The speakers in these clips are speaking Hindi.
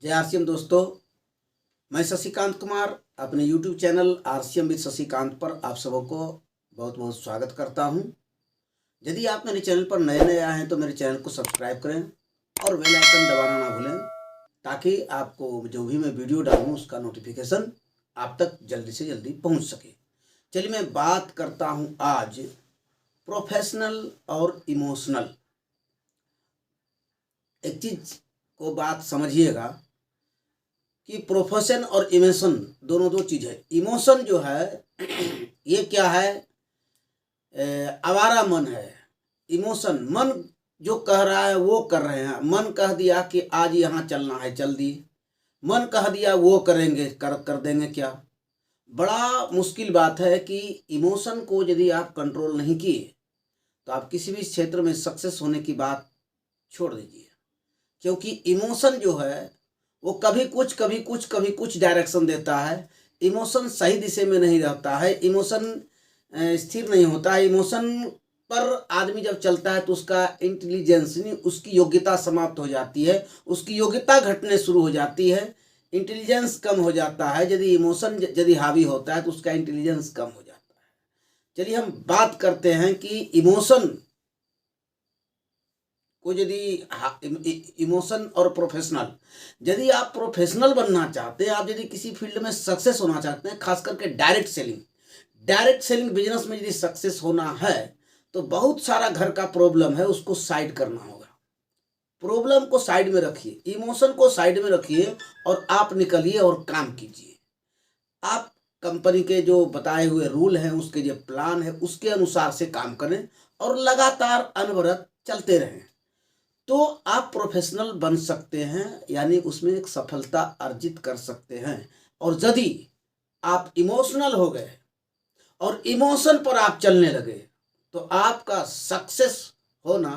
जय आरसीएम दोस्तों, मैं शशिकांत कुमार अपने YouTube channel RCM with Shashikant पर आप सबों को बहुत बहुत स्वागत करता हूं। यदि आप मेरे चैनल पर नए नए आए हैं तो मेरे चैनल को सब्सक्राइब करें और बेल आइकन दबाना ना भूलें, ताकि आपको जो भी मैं वीडियो डालूं उसका नोटिफिकेशन आप तक जल्दी से जल्दी पहुंच सके। चलिए मैं बात करता हूं आज प्रोफेशनल और इमोशनल। एक चीज़ को बात समझिएगा कि प्रोफेशन और इमोशन दोनों दो चीज़ है। इमोशन जो है ये क्या है, आवारा मन है। इमोशन मन जो कह रहा है वो कर रहे हैं। मन कह दिया कि आज यहाँ चलना है, चल दिए। मन कह दिया वो करेंगे, कर देंगे। क्या बड़ा मुश्किल बात है कि इमोशन को यदि आप कंट्रोल नहीं किए तो आप किसी भी क्षेत्र में सक्सेस होने की बात छोड़ दीजिए। क्योंकि इमोशन जो है वो कभी कुछ कभी कुछ कभी कुछ डायरेक्शन देता है। इमोशन सही दिशा में नहीं रहता है। इमोशन स्थिर नहीं होता है। इमोशन पर आदमी जब चलता है तो उसका इंटेलिजेंस नहीं, उसकी योग्यता समाप्त हो जाती है, उसकी योग्यता घटने शुरू हो जाती है, इंटेलिजेंस कम हो जाता है। यदि इमोशन यदि हावी होता है तो उसका इंटेलिजेंस कम हो जाता है। चलिए हम बात करते हैं कि इमोशन को यदि इमोशन और प्रोफेशनल, यदि आप प्रोफेशनल बनना चाहते हैं, आप यदि किसी फील्ड में सक्सेस होना चाहते हैं, खास करके डायरेक्ट सेलिंग बिजनेस में यदि सक्सेस होना है तो बहुत सारा घर का प्रॉब्लम है, उसको साइड करना होगा। प्रॉब्लम को साइड में रखिए, इमोशन को साइड में रखिए और आप निकलिए और काम कीजिए। आप कंपनी के जो बताए हुए रूल हैं, उसके जो प्लान है, उसके अनुसार से काम करें और लगातार अनवरत चलते रहें तो आप प्रोफेशनल बन सकते हैं, यानी उसमें एक सफलता अर्जित कर सकते हैं। और यदि आप इमोशनल हो गए और इमोशन पर आप चलने लगे तो आपका सक्सेस होना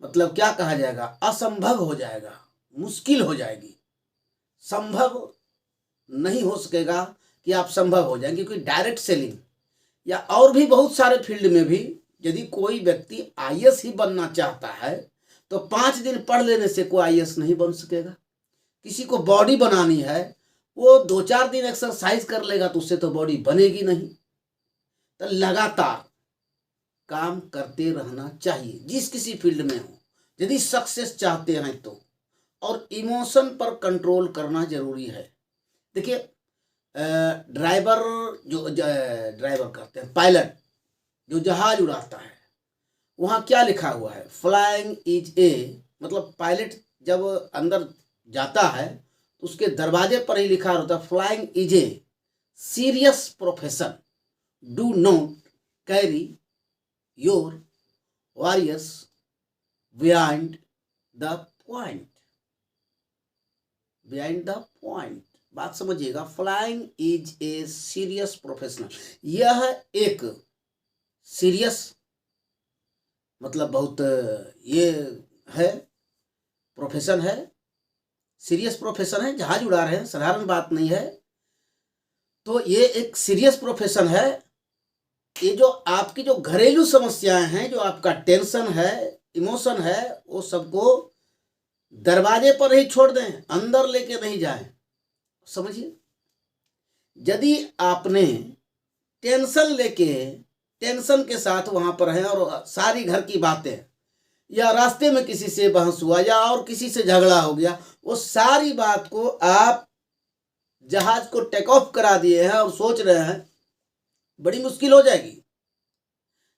मतलब क्या कहा जाएगा, असंभव हो जाएगा, मुश्किल हो जाएगी। संभव नहीं हो सकेगा कि आप संभव हो जाएंगे, क्योंकि डायरेक्ट सेलिंग या और भी बहुत सारे फील्ड में भी यदि कोई व्यक्ति आईएएस ही बनना चाहता है तो 5 दिन पढ़ लेने से कोई आईएएस नहीं बन सकेगा। किसी को बॉडी बनानी है, वो 2-4 दिन एक्सरसाइज कर लेगा तो उससे तो बॉडी बनेगी नहीं। तो लगातार काम करते रहना चाहिए जिस किसी फील्ड में हो, यदि सक्सेस चाहते हैं तो। और इमोशन पर कंट्रोल करना जरूरी है। देखिए ड्राइवर ड्राइवर करते हैं, पायलट जो जहाज उड़ाता है, वहाँ क्या लिखा हुआ है, फ्लाइंग इज ए, मतलब पायलट जब अंदर जाता है तो उसके दरवाजे पर ही लिखा होता है flying is a serious profession, do not carry your warriors behind the point. Behind the point, बात समझिएगा। Flying is a serious professional, यह एक सीरियस मतलब बहुत ये है प्रोफेशन है, सीरियस प्रोफेशन है। जहाज उड़ा रहे हैं, साधारण बात नहीं है। तो ये एक सीरियस प्रोफेशन है। ये जो आपकी जो घरेलू समस्याएं हैं, जो आपका टेंशन है, इमोशन है, वो सबको दरवाजे पर ही छोड़ दें, अंदर लेके नहीं जाएं। समझिए, यदि आपने टेंशन के साथ वहां पर हैं और सारी घर की बातें, या रास्ते में किसी से बहस हुआ या और किसी से झगड़ा हो गया, वो सारी बात को आप जहाज को टेक ऑफ करा दिए हैं और सोच रहे हैं, बड़ी मुश्किल हो जाएगी।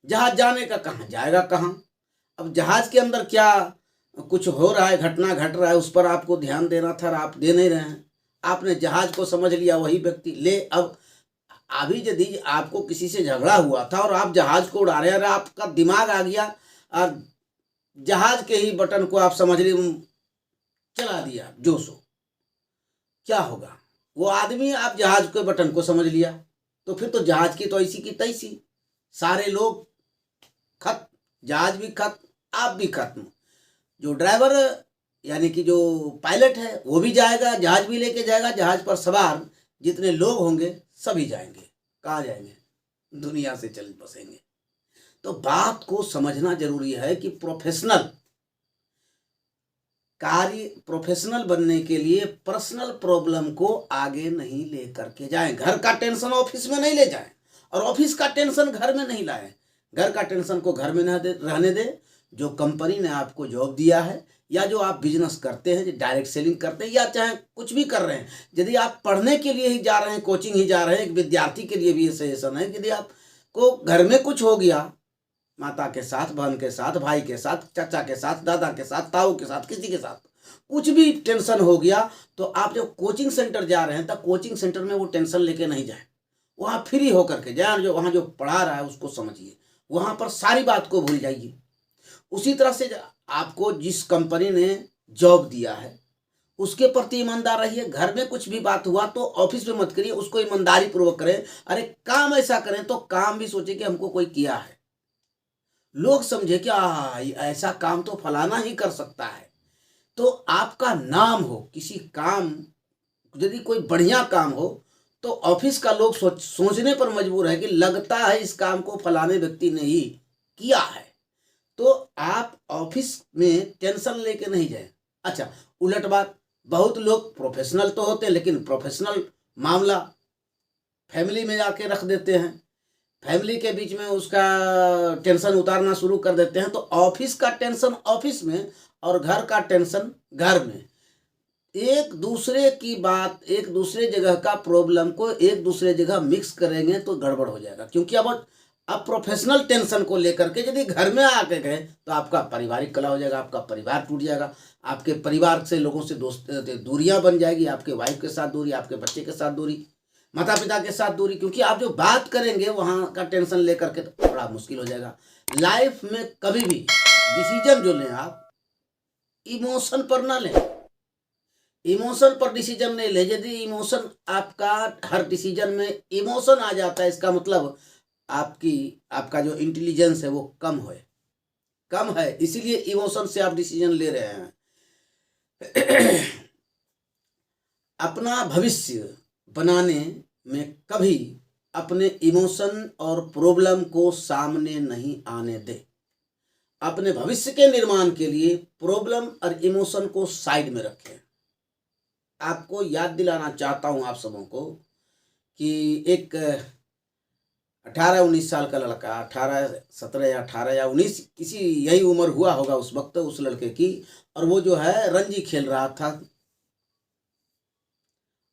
जहाज जाने का कहाँ जाएगा, कहाँ। अब जहाज के अंदर क्या कुछ हो रहा है, घटना घट रहा है, उस पर आपको ध्यान देना था, आप दे नहीं रहे हैं। आपने जहाज को समझ लिया, वही व्यक्ति ले। अब अभी यदि आपको किसी से झगड़ा हुआ था और आप जहाज को उड़ा रहे हैं, आपका दिमाग आ गया और जहाज के ही बटन को आप समझ लिए चला दिया जोशो, क्या होगा। वो आदमी, आप जहाज के बटन को समझ लिया तो फिर तो जहाज की तो ऐसी की तैसी, सारे लोग खत्म, जहाज भी खत्म, आप भी खत्म। जो ड्राइवर यानी कि जो पायलट है वो भी जाएगा, जहाज भी लेके जाएगा, जहाज पर सवार जितने लोग होंगे सभी जाएंगे। कहाँ जाएंगे, दुनिया से चल बसेंगे। तो बात को समझना जरूरी है कि प्रोफेशनल कार्य प्रोफेशनल बनने के लिए पर्सनल प्रॉब्लम को आगे नहीं ले करके जाएं। घर का टेंशन ऑफिस में नहीं ले जाएं और ऑफिस का टेंशन घर में नहीं लाएं। घर का टेंशन को घर में न रहने दें। जो कंपनी ने आपको जॉब दिया है या जो आप बिजनेस करते हैं, जो डायरेक्ट सेलिंग करते हैं या चाहे कुछ भी कर रहे हैं, यदि आप पढ़ने के लिए ही जा रहे हैं, कोचिंग ही जा रहे हैं, एक विद्यार्थी के लिए भी ये सजेशन है कि यदि आपको घर में कुछ हो गया, माता के साथ, बहन के साथ, भाई के साथ, चाचा के साथ, दादा के साथ, ताऊ के साथ, किसी के साथ कुछ भी टेंशन हो गया, तो आप जब कोचिंग सेंटर जा रहे हैं तो कोचिंग सेंटर में वो टेंशन लेके नहीं जाए, वहाँ फ्री होकर के जाए। जो वहाँ जो पढ़ा रहा है उसको समझिए, वहाँ पर सारी बात को भूल जाइए। उसी तरह से आपको जिस कंपनी ने जॉब दिया है उसके प्रति ईमानदार रहिए। घर में कुछ भी बात हुआ तो ऑफिस में मत करिए, उसको ईमानदारी पूर्वक करें। अरे काम ऐसा करें तो काम भी सोचे कि हमको कोई किया है, लोग समझे कि ऐसा काम तो फलाना ही कर सकता है। तो आपका नाम हो किसी काम, यदि कोई बढ़िया काम हो तो ऑफिस का लोग सोचने पर मजबूर है कि लगता है इस काम को फलाने व्यक्ति ने ही किया है। तो आप ऑफिस में टेंशन लेके नहीं जाए। अच्छा, उलट बात, बहुत लोग प्रोफेशनल तो होते हैं लेकिन प्रोफेशनल मामला फैमिली में जाके रख देते हैं, फैमिली के बीच में उसका टेंशन उतारना शुरू कर देते हैं। तो ऑफिस का टेंशन ऑफिस में और घर का टेंशन घर में, एक दूसरे की बात, एक दूसरे जगह का प्रॉब्लम को एक दूसरे जगह मिक्स करेंगे तो गड़बड़ हो जाएगा। क्योंकि अब प्रोफेशनल टेंशन को लेकर के यदि घर में आके गए तो आपका पारिवारिक कलह हो जाएगा, आपका परिवार टूट जाएगा, आपके परिवार से लोगों से दूरियां बन जाएगी, आपके वाइफ के साथ दूरी, आपके बच्चे के साथ दूरी, माता पिता के साथ दूरी। क्योंकि आप जो बात करेंगे वहाँ का टेंशन लेकर के तो बड़ा मुश्किल हो जाएगा। लाइफ में कभी भी डिसीजन जो लें आप इमोशन पर ना लें, इमोशन पर डिसीजन नहीं ले। यदि इमोशन आपका हर डिसीजन में इमोशन आ जाता है, इसका मतलब आपका जो इंटेलिजेंस है वो कम है, इसीलिए इमोशन से आप डिसीजन ले रहे हैं। अपना भविष्य बनाने में कभी अपने इमोशन और प्रॉब्लम को सामने नहीं आने दे। अपने भविष्य के निर्माण के लिए प्रॉब्लम और इमोशन को साइड में रखें। आपको याद दिलाना चाहता हूं आप सबों को कि एक 18-19 साल का लड़का, 17 या 18 या 19, किसी यही उम्र हुआ होगा उस वक्त उस लड़के की, और वो जो है रणजी खेल रहा था।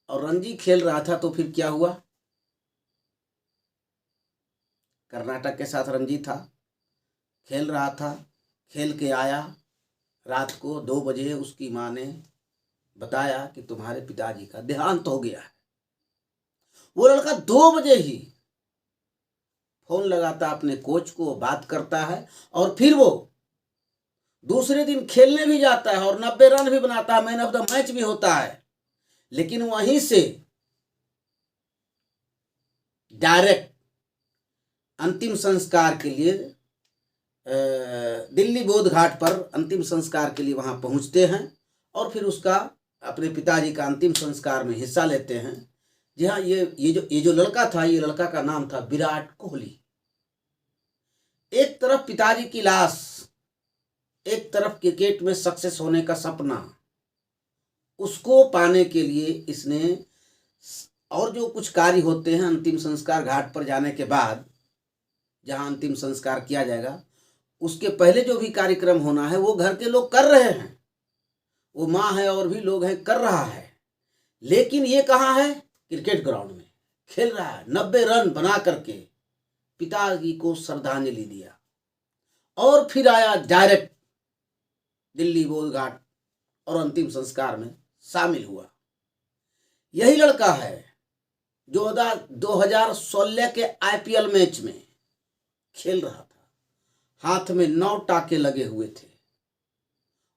और रणजी खेल रहा था तो फिर क्या हुआ, कर्नाटक के साथ रणजी था, खेल रहा था, खेल के आया, रात को 2 बजे उसकी माँ ने बताया कि तुम्हारे पिताजी का देहांत हो गया है। वो लड़का 2 बजे ही फोन लगाता अपने कोच को, बात करता है, और फिर वो दूसरे दिन खेलने भी जाता है और 90 रन भी बनाता है, मैन ऑफ द मैच भी होता है। लेकिन वहीं से डायरेक्ट अंतिम संस्कार के लिए दिल्ली बोध घाट पर अंतिम संस्कार के लिए वहां पहुंचते हैं और फिर उसका अपने पिताजी का अंतिम संस्कार में हिस्सा लेते हैं। जी हाँ, ये जो लड़का था, ये लड़का का नाम था विराट कोहली। एक तरफ पिताजी की लाश, एक तरफ क्रिकेट में सक्सेस होने का सपना, उसको पाने के लिए इसने, और जो कुछ कार्य होते हैं अंतिम संस्कार घाट पर जाने के बाद, जहां अंतिम संस्कार किया जाएगा, उसके पहले जो भी कार्यक्रम होना है वो घर के लोग कर रहे हैं, वो माँ है और भी लोग हैं, कर रहा है। लेकिन ये कहाँ है, क्रिकेट ग्राउंड में खेल रहा है। 90 रन बना करके पिताजी को श्रद्धांजलि दिया और फिर आया डायरेक्ट दिल्ली बोध घाट और अंतिम संस्कार में शामिल हुआ। यही लड़का है जो 2016 के IPL मैच में खेल रहा था, हाथ में 9 टाके लगे हुए थे,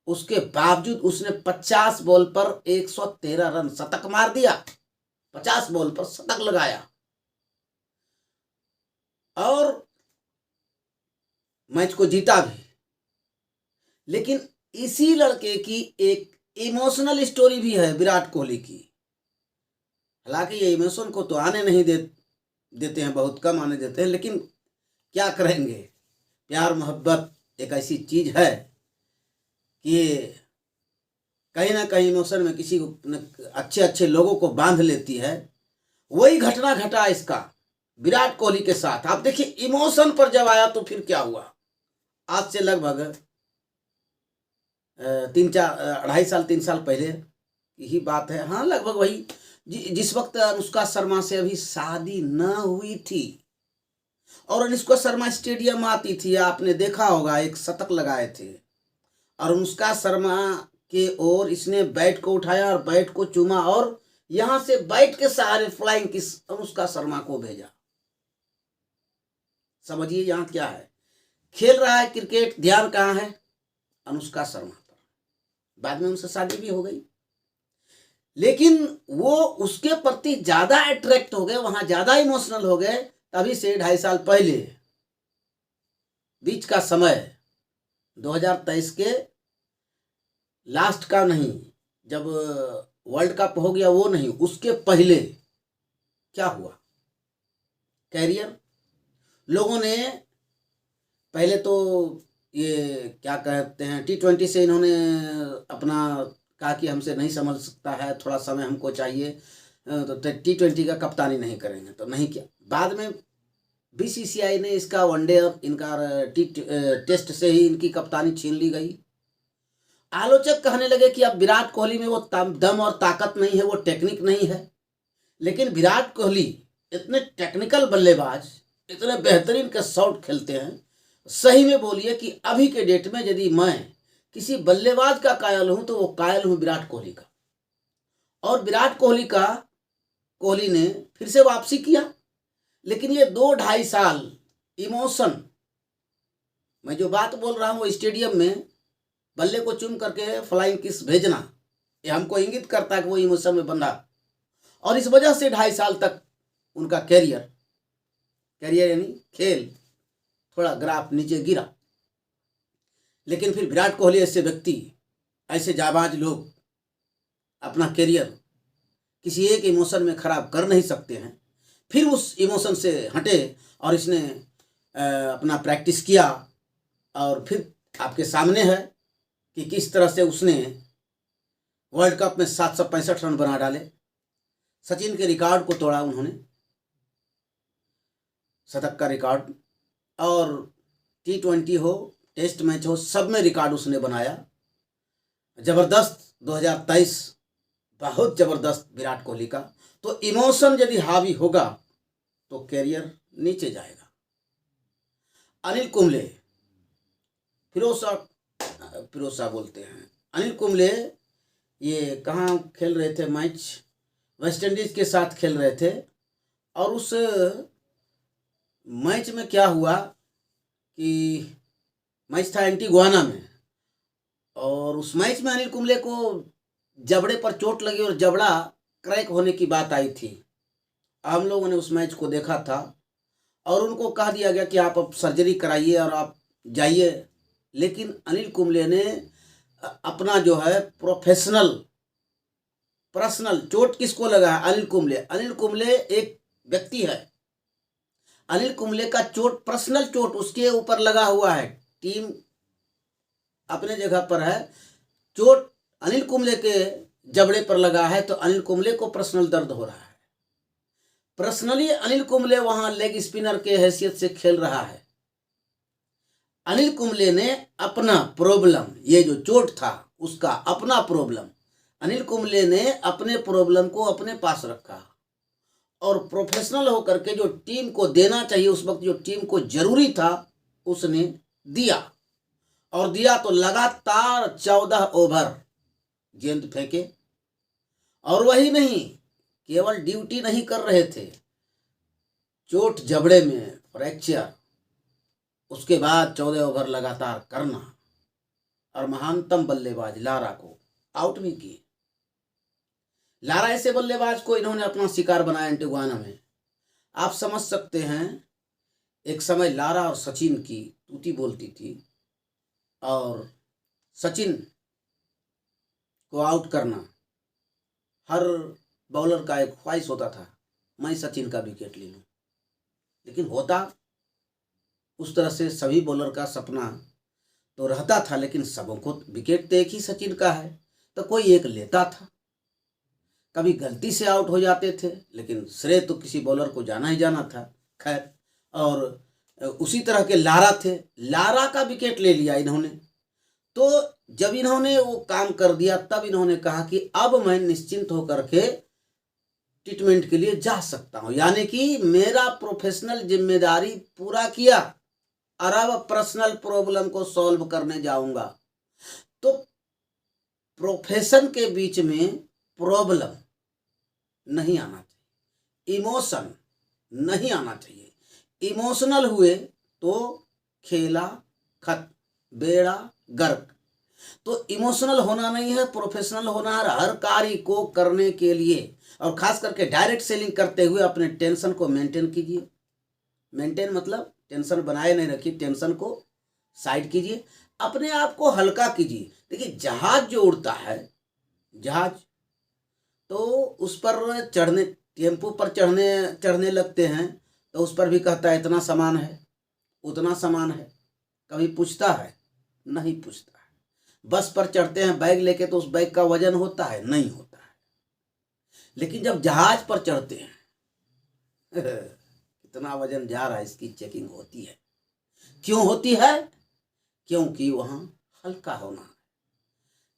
उसके बावजूद उसने 50 बॉल पर 113 रन, शतक मार दिया, 50 बॉल पर शतक लगाया और मैच को जीता भी। लेकिन इसी लड़के की एक इमोशनल स्टोरी भी है विराट कोहली की। हालांकि ये इमोशन को तो आने नहीं देते हैं, बहुत कम आने देते हैं, लेकिन क्या करेंगे, प्यार मोहब्बत एक ऐसी चीज है कि कहीं ना कहीं इमोशन में किसी को अच्छे अच्छे लोगों को बांध लेती है। वही घटना घटा इसका विराट कोहली के साथ। आप देखिए इमोशन पर जब आया तो फिर क्या हुआ। आज से लगभग 2.5 साल 3 साल पहले यही बात है। हाँ लगभग वही जिस वक्त अनुष्का शर्मा से अभी शादी न हुई थी और अनुष्का शर्मा स्टेडियम आती थी, आपने देखा होगा एक शतक लगाए थे और अनुष्का शर्मा के ओर इसने बैट को उठाया और बैट को चूमा और यहां से बैट के सहारे फ्लाइंग किस अनुष्का शर्मा को भेजा। समझिए यहां क्या है, खेल रहा है क्रिकेट, ध्यान कहां है, अनुष्का शर्मा पर। बाद में उनसे शादी भी हो गई, लेकिन वो उसके प्रति ज्यादा अट्रैक्ट हो गए, वहां ज्यादा इमोशनल हो गए। तभी से 2.5 साल पहले बीच का समय 2023 के लास्ट का नहीं, जब वर्ल्ड कप हो गया वो नहीं, उसके पहले क्या हुआ, कैरियर लोगों ने पहले तो ये क्या कहते हैं T20 से इन्होंने अपना कहा कि हमसे नहीं समझ सकता है, थोड़ा समय हमको चाहिए, तो T20 का कप्तानी नहीं करेंगे, तो नहीं किया। बाद में BCCI ने इसका वनडे और इनका टेस्ट से ही इनकी कप्तानी छीन ली गई। आलोचक कहने लगे कि अब विराट कोहली में वो दम और ताकत नहीं है, वो टेक्निक नहीं है। लेकिन विराट कोहली इतने टेक्निकल बल्लेबाज, इतने बेहतरीन के शॉट खेलते हैं। सही में बोलिए कि अभी के डेट में यदि मैं किसी बल्लेबाज का कायल हूं तो वो कायल हूं विराट कोहली का। और विराट कोहली ने फिर से वापसी किया। लेकिन ये 2-2.5 साल इमोशन, मैं जो बात बोल रहा हूं वो स्टेडियम में बल्ले को चूम करके फ्लाइंग किस भेजना, ये हमको इंगित करता है कि वो इमोशन में बंधा। और इस वजह से 2.5 साल तक उनका कैरियर यानी खेल थोड़ा ग्राफ नीचे गिरा। लेकिन फिर विराट कोहली ऐसे व्यक्ति, ऐसे जाबाज लोग अपना कैरियर किसी एक इमोशन में खराब कर नहीं सकते हैं। फिर उस इमोशन से हटे और इसने अपना प्रैक्टिस किया और फिर आपके सामने है कि किस तरह से उसने वर्ल्ड कप में 765 रन बना डाले। सचिन के रिकॉर्ड को तोड़ा उन्होंने, शतक का रिकॉर्ड। और T20 हो, टेस्ट मैच हो, सब में रिकॉर्ड उसने बनाया। जबरदस्त 2023 बहुत जबरदस्त विराट कोहली का। तो इमोशन यदि हावी होगा तो कैरियर नीचे जाएगा। अनिल कुंबले, फिरोज शाह बोलते हैं, अनिल कुंबले ये कहाँ खेल रहे थे मैच, वेस्ट इंडीज के साथ खेल रहे थे। और उस मैच में क्या हुआ कि मैच था एंटीगुआना में, और उस मैच में अनिल कुंबले को जबड़े पर चोट लगी और जबड़ा क्रैक होने की बात आई थी। हम लोगों ने उस मैच को देखा था और उनको कह दिया गया कि आप अब सर्जरी कराइए और आप जाइए। लेकिन अनिल कुंबले ने अपना जो है पर्सनल चोट किसको लगा है, अनिल कुंबले एक व्यक्ति है। अनिल कुंबले का चोट पर्सनल चोट उसके ऊपर लगा हुआ है। टीम अपने जगह पर है, चोट अनिल कुंबले के जबड़े पर लगा है, तो अनिल कुंबले को पर्सनल दर्द हो रहा है। पर्सनली अनिल कुंबले वहां लेग स्पिनर के हैसियत से खेल रहा है। अनिल कुंबले ने अपना प्रॉब्लम, ये जो चोट था उसका अपना प्रॉब्लम, अनिल कुंबले ने अपने प्रॉब्लम को अपने पास रखा और प्रोफेशनल होकर के जो टीम को देना चाहिए उस वक्त, जो टीम को जरूरी था, उसने दिया। और दिया तो लगातार 14 ओवर गेंद फेंके। और वही नहीं, केवल ड्यूटी नहीं कर रहे थे, चोट जबड़े में फ्रैक्चर, उसके बाद 14 ओवर लगातार करना और महानतम बल्लेबाज लारा को आउट भी किए। लारा ऐसे बल्लेबाज को इन्होंने अपना शिकार बनाया एंटीगुआना में। आप समझ सकते हैं, एक समय लारा और सचिन की तूती बोलती थी और सचिन को आउट करना हर बॉलर का एक ख्वाहिश होता था, मैं सचिन का विकेट ले लूं। लेकिन होता उस तरह से सभी बॉलर का सपना तो रहता था, लेकिन सबों को विकेट तो एक ही सचिन का है। तो कोई एक लेता था, कभी गलती से आउट हो जाते थे, लेकिन श्रेय तो किसी बॉलर को जाना ही जाना था। खैर, और उसी तरह के लारा थे, लारा का विकेट ले लिया इन्होंने। तो जब इन्होंने वो काम कर दिया तब इन्होंने कहा कि अब मैं निश्चिंत होकर के ट्रीटमेंट के लिए जा सकता हूं, यानी कि मेरा प्रोफेशनल जिम्मेदारी पूरा किया और अब पर्सनल प्रॉब्लम को सॉल्व करने जाऊंगा। तो प्रोफेशन के बीच में प्रॉब्लम नहीं आना चाहिए, इमोशन नहीं आना चाहिए। इमोशनल हुए तो खेला खत्म, बेड़ा गर्क। तो इमोशनल होना नहीं है, प्रोफेशनल होना है। हर कार्य को करने के लिए और खास करके डायरेक्ट सेलिंग करते हुए अपने टेंशन को मेंटेन कीजिए। मेंटेन मतलब टेंशन बनाए नहीं रखिए, टेंशन को साइड कीजिए, अपने आप को हल्का कीजिए। देखिए, जहाज जो उड़ता है, जहाज तो उस पर चढ़ने, टेम्पो पर चढ़ने लगते हैं तो उस पर भी कहता है इतना सामान है, उतना सामान है, कभी पूछता है? नहीं पूछता है। बस पर चढ़ते हैं बैग लेके तो उस बैग का वजन होता है? नहीं होता है। लेकिन जब जहाज पर चढ़ते हैं कितना वजन जा रहा है इसकी चेकिंग होती है। क्यों होती है? क्योंकि वहां हल्का होना है।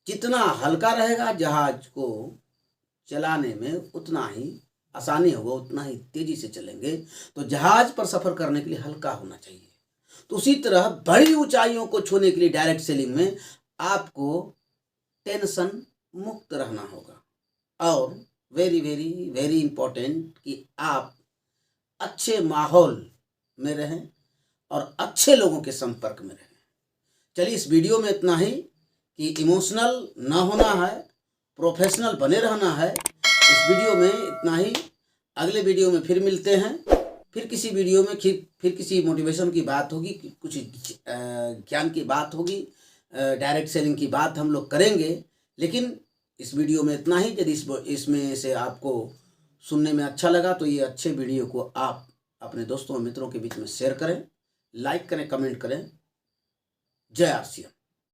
जितना हल्का रहेगा जहाज को चलाने में उतना ही आसानी होगा, उतना ही तेजी से चलेंगे। तो जहाज पर सफर करने के लिए हल्का होना चाहिए। तो उसी तरह बड़ी ऊंचाइयों को छूने के लिए डायरेक्ट सेलिंग में आपको टेंशन मुक्त रहना होगा। और वेरी वेरी वेरी इंपॉर्टेंट कि आप अच्छे माहौल में रहें और अच्छे लोगों के संपर्क में रहें। चलिए, इस वीडियो में इतना ही कि इमोशनल ना होना है, प्रोफेशनल बने रहना है। इस वीडियो में इतना ही। अगले वीडियो में फिर मिलते हैं, फिर किसी वीडियो में फिर किसी मोटिवेशन की बात होगी, कुछ ज्ञान की बात होगी, डायरेक्ट सेलिंग की बात हम लोग करेंगे। लेकिन इस वीडियो में इतना ही। यदि इसमें से आपको सुनने में अच्छा लगा तो ये अच्छे वीडियो को आप अपने दोस्तों और मित्रों के बीच में शेयर करें, लाइक करें, कमेंट करें। जय आर सी एम।